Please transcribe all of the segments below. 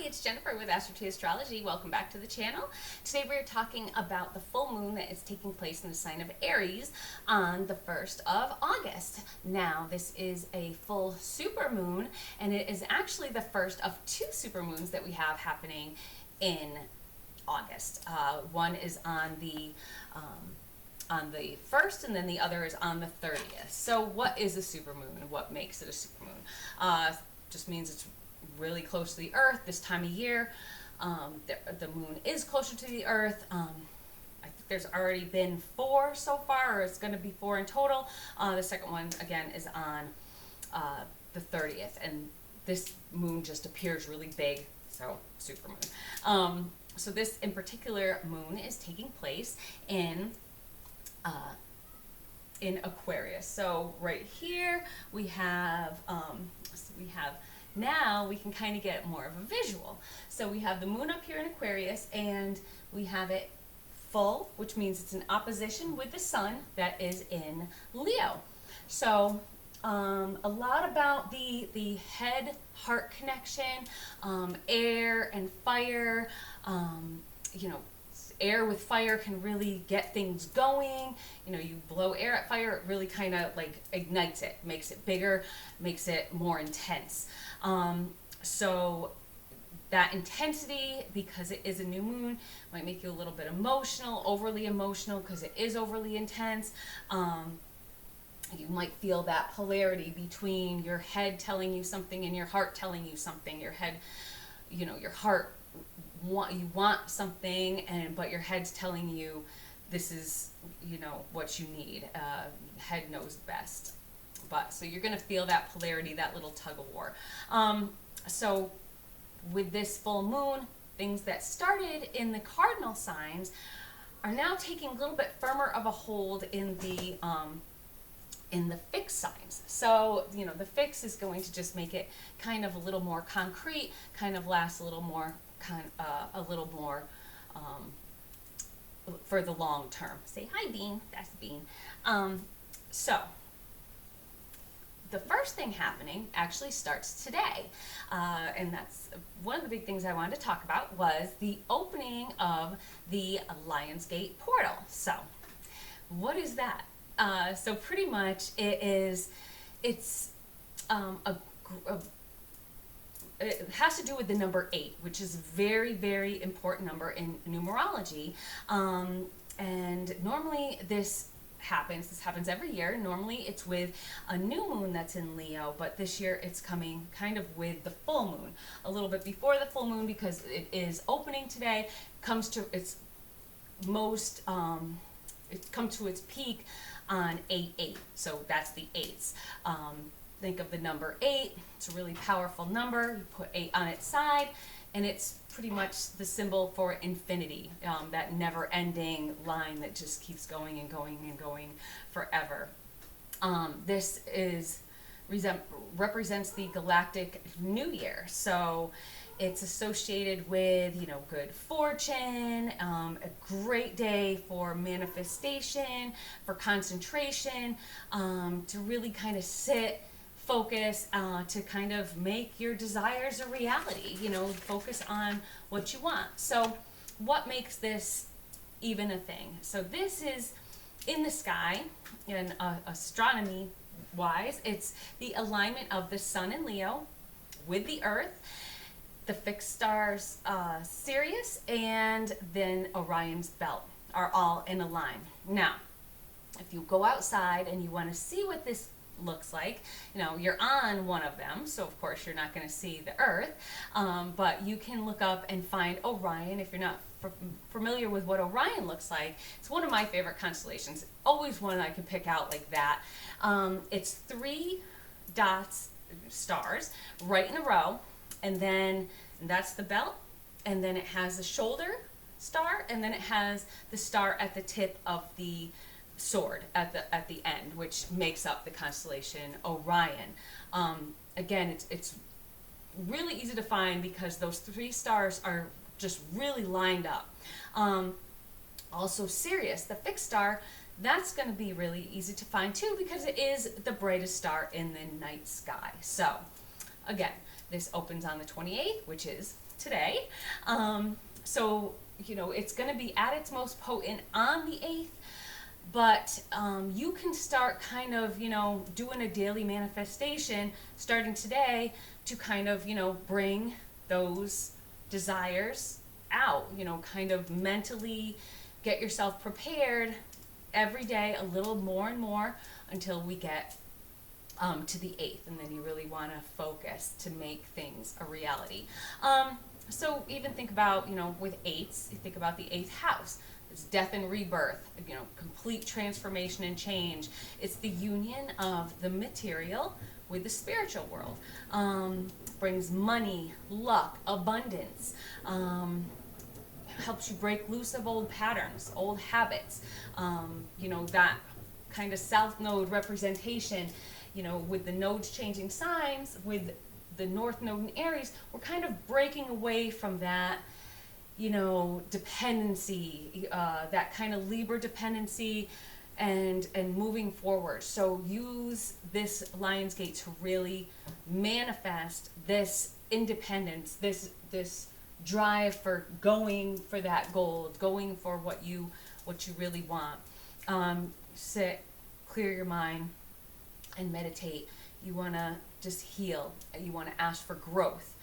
Hi, it's Jennifer with Astro Astrology. Welcome back to the channel. Today we're talking about the full moon that is taking place in the sign of Aries on the 1st of August. Now, this is a full super moon, and it is actually the first of two super moons that we have happening in August. One is on the 1st, and then the other is on the 30th. So what is a super moon and what makes it a super moon? Just means it's really close to the earth this time of year. The moon is closer to the earth. I think there's already been 4 so far, or it's going to be 4 in total. The second one again is on the 30th, and this moon just appears really big, so super moon. So this in particular moon is taking place in Aquarius. So right here we have now we can kind of get more of a visual. So we have the moon up here in Aquarius, and we have it full, which means it's in opposition with the sun that is in Leo. So a lot about the head-heart connection, air and fire. Air with fire can really get things going. You blow air at fire, it really kind of like ignites it, makes it bigger, makes it more intense. So that intensity, because it is a new moon, might make you a little bit emotional, overly emotional, because it is overly intense. You might feel that polarity between your head telling you something and your heart telling you something. Your head, your heart, you want something, but your head's telling you this is what you need. Head knows best. So you're going to feel that polarity, that little tug of war. So with this full moon, things that started in the cardinal signs are now taking a little bit firmer of a hold in the fixed signs. So the fix is going to just make it kind of a little more concrete, kind of last a little more for the long term. Say hi, Bean. That's Bean. So the first thing happening actually starts today, and that's one of the big things I wanted to talk about was the opening of the Lionsgate portal. So what is that? So pretty much it has to do with the number 8, which is a very, very important number in numerology. And normally this happens every year. Normally it's with a new moon that's in Leo, but this year it's coming kind of with the full moon, a little bit before the full moon, because it is opening today, comes to its most, it comes to its peak on 8/8. So that's the 8s. Think of the number 8. It's a really powerful number. You put 8 on its side, and it's pretty much the symbol for infinity, that never-ending line that just keeps going and going and going forever. This represents the galactic New Year. So it's associated with, good fortune, a great day for manifestation, for concentration, to really kind of focus, to kind of make your desires a reality, focus on what you want. So what makes this even a thing? So this is in the sky, and astronomy wise, it's the alignment of the sun in Leo with the earth, the fixed stars Sirius, and then Orion's belt are all in a line. Now, if you go outside and you want to see what this looks like, you're on one of them, so of course you're not going to see the earth, but you can look up and find Orion. If you're not familiar with what Orion looks like, it's one of my favorite constellations, always one I can pick out like that. It's 3 dots, stars, right in a row, and that's the belt, and then it has the shoulder star, and then it has the star at the tip of the sword at the end, which makes up the constellation Orion. Again, it's really easy to find because those 3 stars are just really lined up. Also Sirius, the fixed star, that's going to be really easy to find too, because it is the brightest star in the night sky. So again, This opens on the 28th, which is today. So, you know, it's going to be at its most potent on the 8th, but you can start kind of, you know, doing a daily manifestation starting today to kind of, you know, bring those desires out, you know, kind of mentally get yourself prepared every day a little more and more until we get to the 8th, and then you really want to focus to make things a reality. So even think about, you know, with 8s, you think about the 8th house. It's death and rebirth, you know, complete transformation and change. It's the union of the material with the spiritual world. Brings money, luck, abundance, helps you break loose of old patterns, old habits. You know, that kind of south node representation, you know, with the nodes changing signs, with the north node in Aries, we're kind of breaking away from that, you know, dependency, that kind of Libra dependency, and moving forward. So use this Lionsgate to really manifest this independence, this drive for going for that gold, going for what you really want. Sit, clear your mind, and meditate. You want to just heal. You want to ask for growth.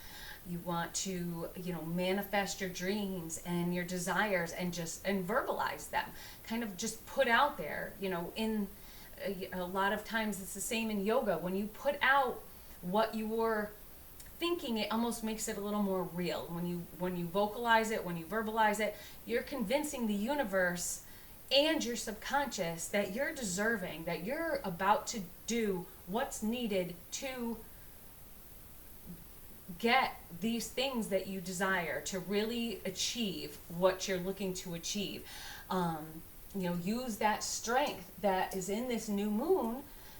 You want to, you know, manifest your dreams and your desires and verbalize them. Kind of just put out there, you know, in a lot of times it's the same in yoga. When you put out what you were thinking, it almost makes it a little more real. When you vocalize it, when you verbalize it, you're convincing the universe and your subconscious that you're deserving, that you're about to do what's needed to get these things that you desire, to really achieve what you're looking to achieve. You know, use that strength that is in this new moon,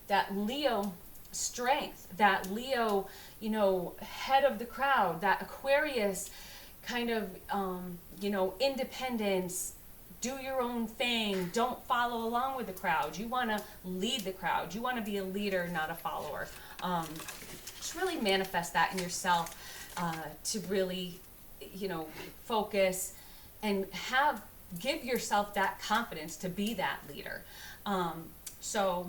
that Leo strength, that Leo, you know, head of the crowd, that Aquarius kind of, you know, independence, do your own thing, don't follow along with the crowd. You want to lead the crowd. You want to be a leader, not a follower. Just really manifest that in yourself, to really, you know, focus and give yourself that confidence to be that leader. So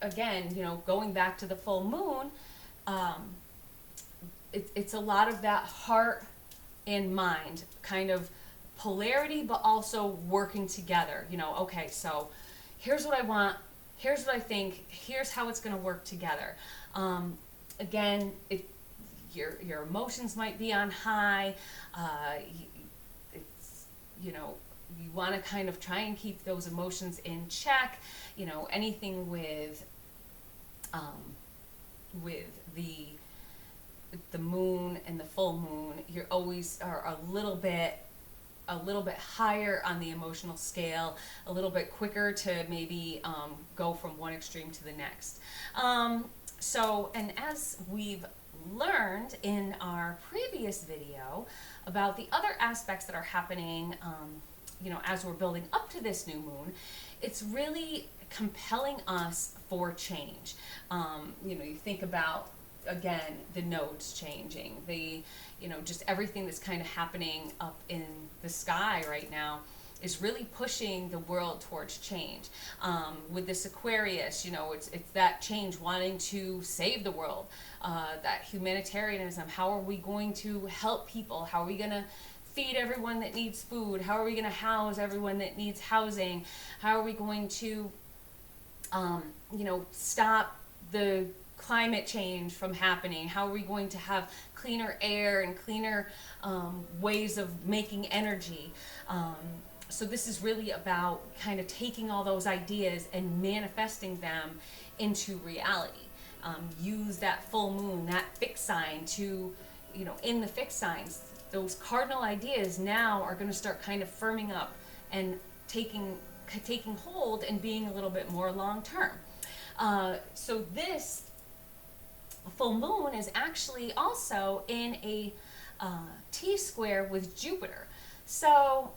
again, you know, going back to the full moon, it's a lot of that heart and mind kind of polarity, but also working together. You know, okay, so here's what I want, here's what I think, here's how it's going to work together. Again, your emotions might be on high. It's, you know, you want to kind of try and keep those emotions in check. You know, anything with the moon and the full moon, you're always are a little bit higher on the emotional scale, a little bit quicker to maybe go from one extreme to the next. So, and as we've learned in our previous video about the other aspects that are happening, you know, as we're building up to this new moon, it's really compelling us for change. You know, you think about, again, the nodes changing, you know, just everything that's kind of happening up in the sky right now is really pushing the world towards change. With this Aquarius, you know, it's that change, wanting to save the world, that humanitarianism. How are we going to help people? How are we going to feed everyone that needs food? How are we going to house everyone that needs housing? How are we going to, you know, stop the climate change from happening? How are we going to have cleaner air and cleaner ways of making energy? So this is really about kind of taking all those ideas and manifesting them into reality. Use that full moon, that fixed sign to, you know, in the fixed signs, those cardinal ideas now are going to start kind of firming up and taking hold and being a little bit more long term. So this full moon is actually also in a T-square with Jupiter. So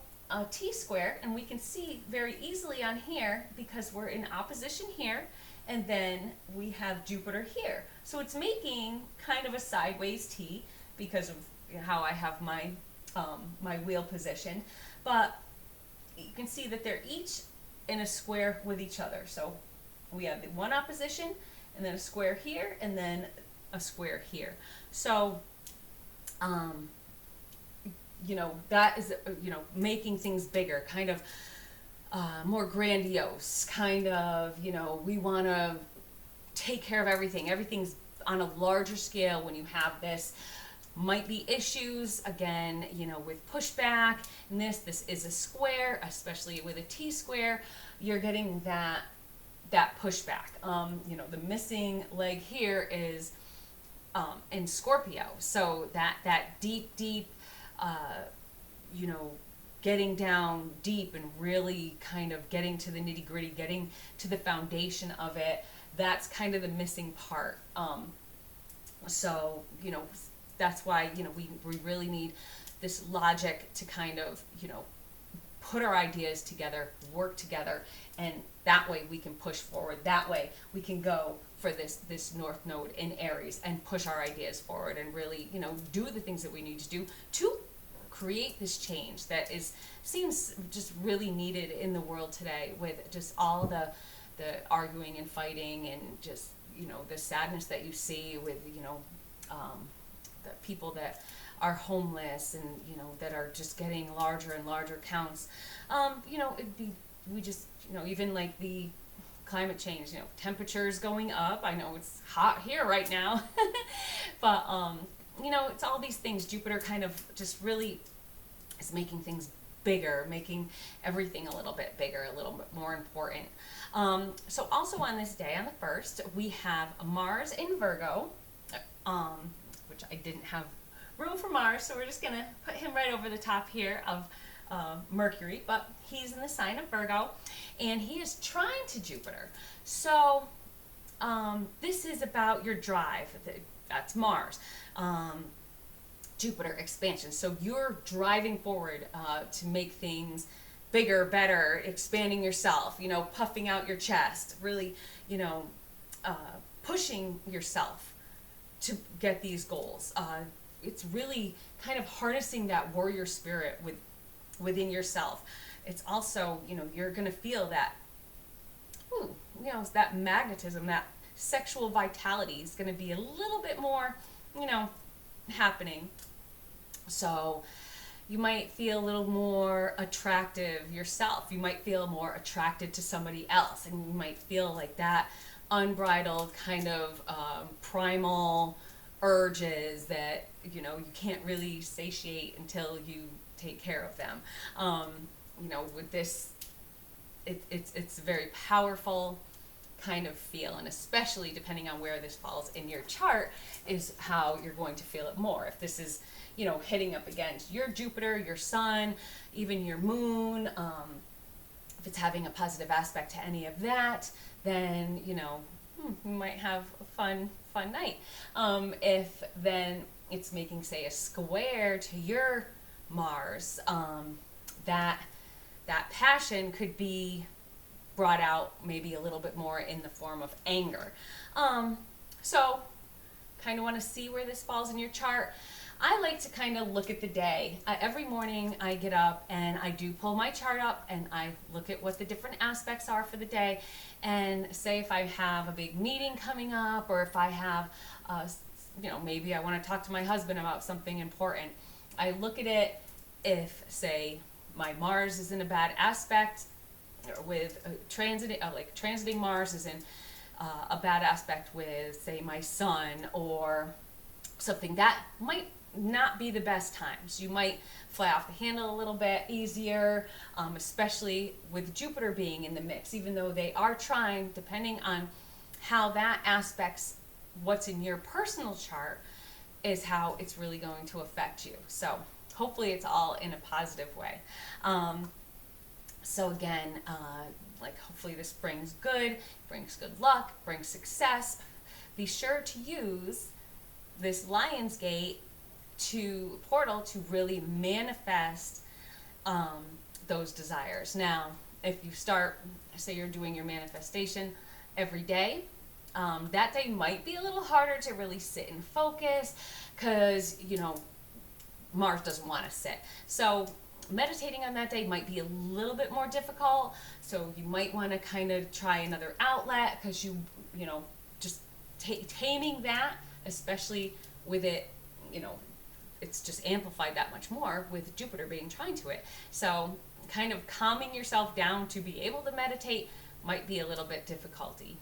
T-square, and we can see very easily on here, because we're in opposition here and then we have Jupiter here. So it's making kind of a sideways T because of how I have my my wheel positioned, but you can see that they're each in a square with each other. So we have the one opposition, and then a square here, and then a square here. So you know, that is, you know, making things bigger, kind of more grandiose, kind of, you know, we want to take care of everything. Everything's on a larger scale when you have this. Might be issues, again, you know, with pushback. And this is a square, especially with a T-square, you're getting that pushback. You know, the missing leg here is in Scorpio. So that deep, you know, getting down deep and really kind of getting to the nitty gritty, getting to the foundation of it, that's kind of the missing part. So, you know, that's why, you know, we really need this logic to kind of, you know, put our ideas together, work together, and that way we can push forward. That way we can go for this North Node in Aries and push our ideas forward and really, you know, do the things that we need to do to create this change that seems just really needed in the world today, with just all the arguing and fighting and just, you know, the sadness that you see with, you know, the people that are homeless and, you know, that are just getting larger and larger counts. You know, we just, you know, even like the climate change, you know, temperatures going up. I know it's hot here right now, but you know, it's all these things. Jupiter kind of just really is making things bigger, making everything a little bit bigger, a little bit more important. So also on this day, on the 1st, we have Mars in Virgo, which I didn't have room for Mars, so we're just going to put him right over the top here of Mercury, but he's in the sign of Virgo, and he is trine to Jupiter. So this is about your drive. That's Mars. Jupiter, expansion. So you're driving forward to make things bigger, better, expanding yourself, you know, puffing out your chest, really, you know, pushing yourself to get these goals. It's really kind of harnessing that warrior spirit within yourself. It's also, you know, you're going to feel that, you know, that magnetism, that sexual vitality is going to be a little bit more, you know, happening. So you might feel a little more attractive yourself. You might feel more attracted to somebody else, and you might feel like that unbridled kind of primal urges that, you know, you can't really satiate until you take care of them. You know, with this, it's a very powerful kind of feel, and especially depending on where this falls in your chart is how you're going to feel it more. If this is, you know, hitting up against your Jupiter, your Sun, even your Moon, if it's having a positive aspect to any of that, then, you know, you might have a fun night. If then it's making, say, a square to your Mars, that passion could be brought out maybe a little bit more in the form of anger. So kind of want to see where this falls in your chart. I like to kind of look at the day. Every morning I get up and I do pull my chart up and I look at what the different aspects are for the day, and say if I have a big meeting coming up, or if I have, you know, maybe I want to talk to my husband about something important. I look at it. If, say, my Mars is in a bad aspect, with transiting Mars is in a bad aspect with, say, my Sun or something, that might not be the best times. You might fly off the handle a little bit easier, especially with Jupiter being in the mix, even though they are trine, depending on how that aspects what's in your personal chart is how it's really going to affect you. So hopefully it's all in a positive way. So again, like hopefully this brings good luck, brings success. Be sure to use this Lionsgate portal to really manifest those desires. Now, if you start, say you're doing your manifestation, every day. That day might be a little harder to really sit and focus because, Mars doesn't want to sit. So meditating on that day might be a little bit more difficult. So you might want to kind of try another outlet because just taming that, especially with it, it's just amplified that much more with Jupiter being trine to it. So kind of calming yourself down to be able to meditate might be a little bit difficulty.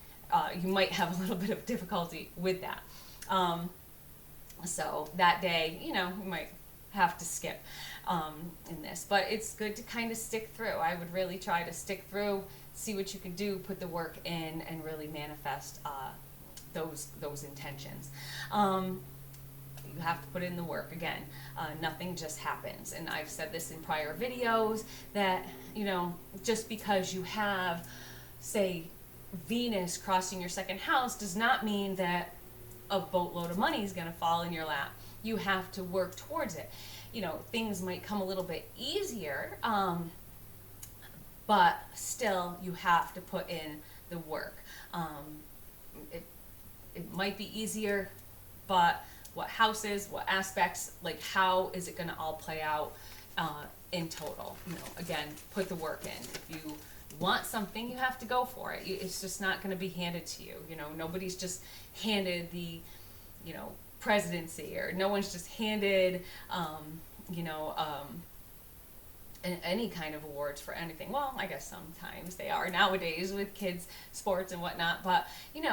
You might have a little bit of difficulty with that. So that day, you might have to skip in this, but it's good to kind of stick through. I would really try to stick through, see what you can do, put the work in, and really manifest those intentions. You have to put in the work again. Nothing just happens, and I've said this in prior videos that just because you have, say, Venus crossing your second house does not mean that a boatload of money is going to fall in your lap. You have to work towards it. Things might come a little bit easier, but still you have to put in the work. It might be easier, but what houses, what aspects, like how is it going to all play out in total? Again, put the work in. If you want something, you have to go for it. It's just not going to be handed to you. Nobody's just handed the, presidency, or no one's just handed, any kind of awards for anything. Well, I guess sometimes they are nowadays with kids' sports and whatnot, but you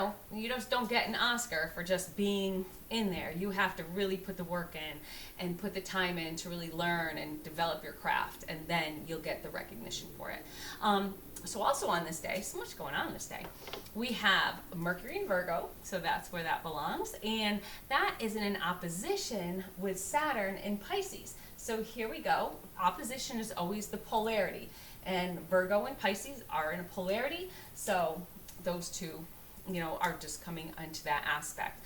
just don't get an Oscar for just being in there. You have to really put the work in and put the time in to really learn and develop your craft, and then you'll get the recognition for it. So also on this day, so much going on this day, we have Mercury in Virgo, so that's where that belongs, and that is in an opposition with Saturn in Pisces. So here we go. Opposition is always the polarity, and Virgo and Pisces are in a polarity, so those two, are just coming into that aspect.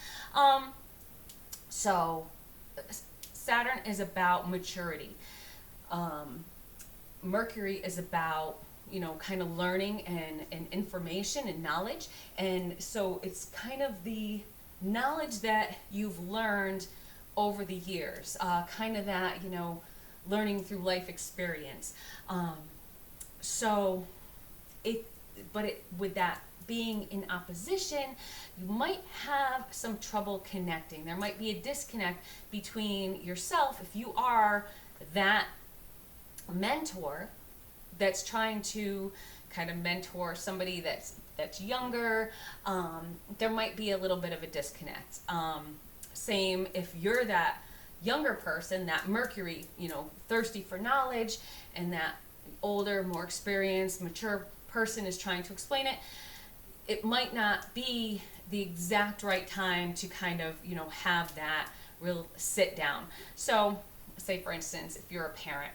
So Saturn is about maturity. Mercury is about kind of learning and information and knowledge. And so it's kind of the knowledge that you've learned over the years, kind of that, learning through life experience. With that being in opposition, you might have some trouble connecting. There might be a disconnect between yourself, if you are that mentor that's trying to kind of mentor somebody that's younger. There might be a little bit of a disconnect. Same if you're that younger person, that Mercury, thirsty for knowledge, and that older, more experienced, mature person is trying to explain it. It might not be the exact right time to kind of, have that real sit down. So say for instance, if you're a parent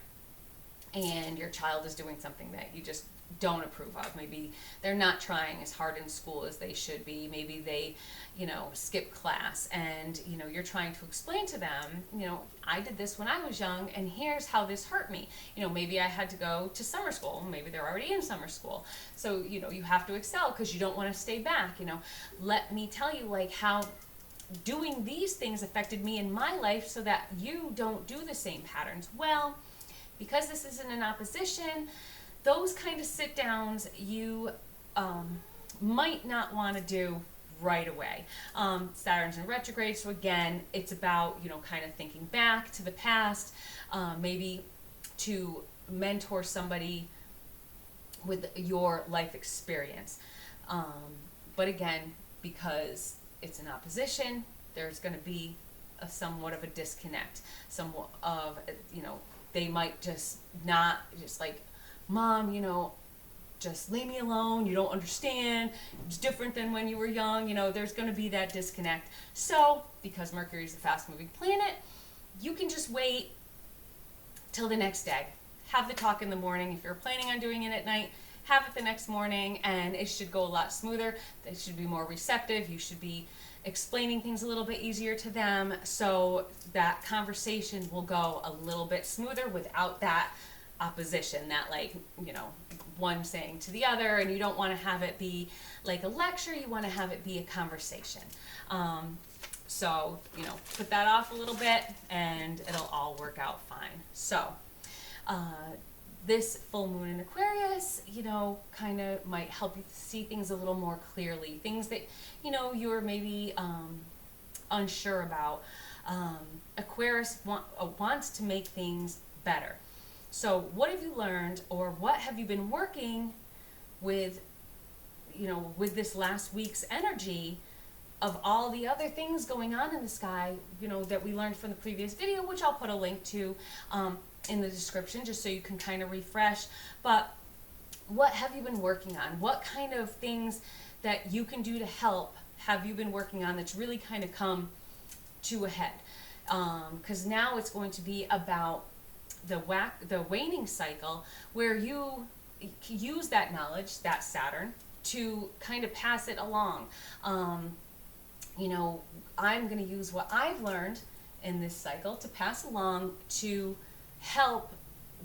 and your child is doing something that you just don't approve of. Maybe they're not trying as hard in school as they should be. Maybe they, skip class, and, you're trying to explain to them, I did this when I was young, and here's how this hurt me. Maybe I had to go to summer school. Maybe they're already in summer school. So, you have to excel because you don't want to stay back. Let me tell you, how doing these things affected me in my life so that you don't do the same patterns. Well, because this isn't an opposition, those kind of sit downs you might not want to do right away. Saturn's in retrograde, so again, it's about, kind of thinking back to the past, maybe to mentor somebody with your life experience. But again, because it's an opposition, there's going to be somewhat of a disconnect. Somewhat of, they might just not, just like, Mom, just leave me alone. You don't understand. It's different than when you were young. There's going to be that disconnect. So, because Mercury is a fast-moving planet, you can just wait till the next day. Have the talk in the morning. If you're planning on doing it at night, have it the next morning, and it should go a lot smoother. They should be more receptive. You should be explaining things a little bit easier to them, so that conversation will go a little bit smoother without that opposition, that like, you know, one saying to the other, and you don't want to have it be like a lecture, you want to have it be a conversation. So, you know, put that off a little bit and it'll all work out fine. So, this full moon in Aquarius, you know, kind of might help you see things a little more clearly. Things that, you know, you're maybe unsure about. Aquarius wants to make things better. So what have you learned, or what have you been working with, you know, with this last week's energy of all the other things going on in the sky, you know, that we learned from the previous video, which I'll put a link to in the description, just so you can kind of refresh. But what have you been working on? What kind of things that you can do to help have you been working on that's really kind of come to a head? Because now it's going to be about the waning cycle, where you use that knowledge, that Saturn, to kind of pass it along. You know, I'm going to use what I've learned in this cycle to pass along to help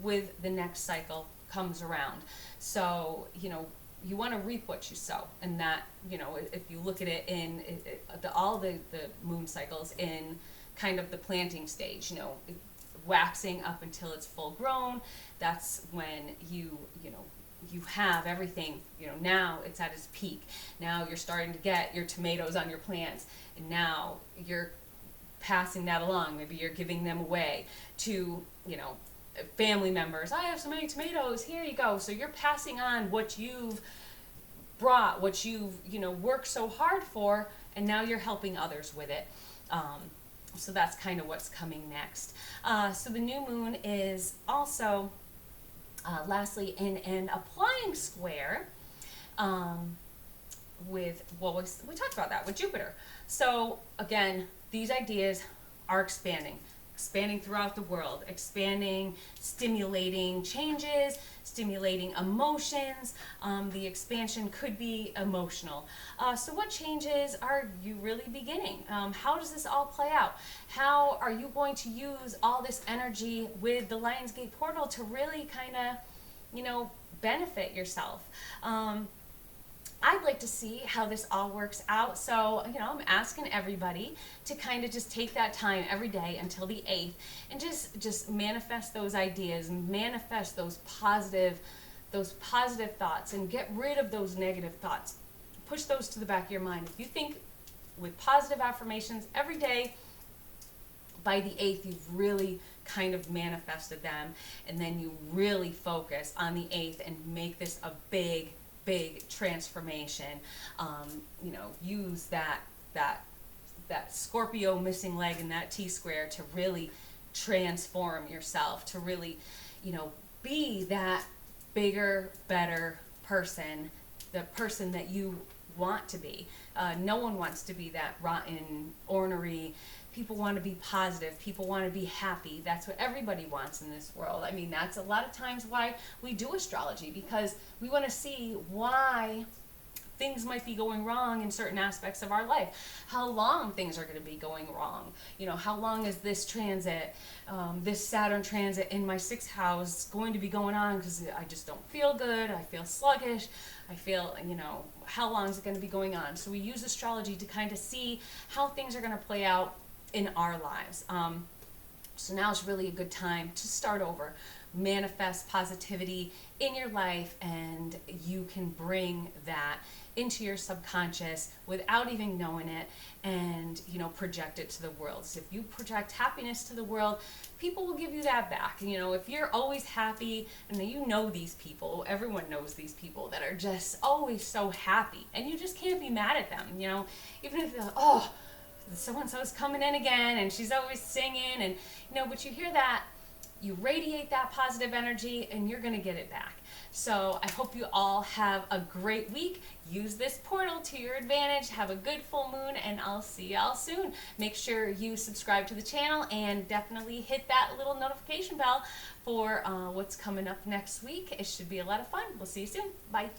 with the next cycle comes around. So, you know, you want to reap what you sow, and that, you know, if you look at it in all the moon cycles in kind of the planting stage, you know, waxing up until it's full grown, that's when you know, you have everything, you know, now it's at its peak. Now you're starting to get your tomatoes on your plants, and now you're passing that along. Maybe you're giving them away to, you know, family members. I have so many tomatoes, here you go. So you're passing on what you've brought, what you've, you know, worked so hard for, and now you're helping others with it. So that's kind of what's coming next. So the new moon is also lastly in an applying square with, well, we talked about that with Jupiter. So again, these ideas are expanding throughout the world, expanding, stimulating changes, stimulating emotions. The expansion could be emotional. So what changes are you really beginning? How does this all play out? How are you going to use all this energy with the Lionsgate portal to really kind of, you know, benefit yourself? I'd like to see how this all works out. So, you know, I'm asking everybody to kind of just take that time every day until the 8th and just manifest those ideas, manifest those positive thoughts, and get rid of those negative thoughts. Push those to the back of your mind. If you think with positive affirmations every day, by the 8th, you've really kind of manifested them, and then you really focus on the 8th and make this a big transformation. You know, use that Scorpio missing leg in that Tsquare to really transform yourself, to really, you know, be that bigger, better person, the person that you want to be. No one wants to be that rotten, ornery. People want to be positive. People want to be happy. That's what everybody wants in this world. I mean, that's a lot of times why we do astrology, because we want to see why things might be going wrong in certain aspects of our life, how long things are going to be going wrong. You know, how long is this transit, this Saturn transit in my 6th house going to be going on, because I just don't feel good, I feel sluggish, I feel, you know, how long is it going to be going on? So we use astrology to kind of see how things are going to play out in our lives. So now is really a good time to start over, manifest positivity in your life, and you can bring that into your subconscious without even knowing it, and, you know, project it to the world. So if you project happiness to the world, people will give you that back. You know, if you're always happy, and you know these people, everyone knows these people that are just always so happy, and you just can't be mad at them, you know, even if they're like, oh, so-and-so's coming in again, and she's always singing, and, you know, but you hear that, you radiate that positive energy, and you're going to get it back. So I hope you all have a great week. Use this portal to your advantage. Have a good full moon, and I'll see y'all soon. Make sure you subscribe to the channel, and definitely hit that little notification bell for what's coming up next week. It should be a lot of fun. We'll see you soon. Bye.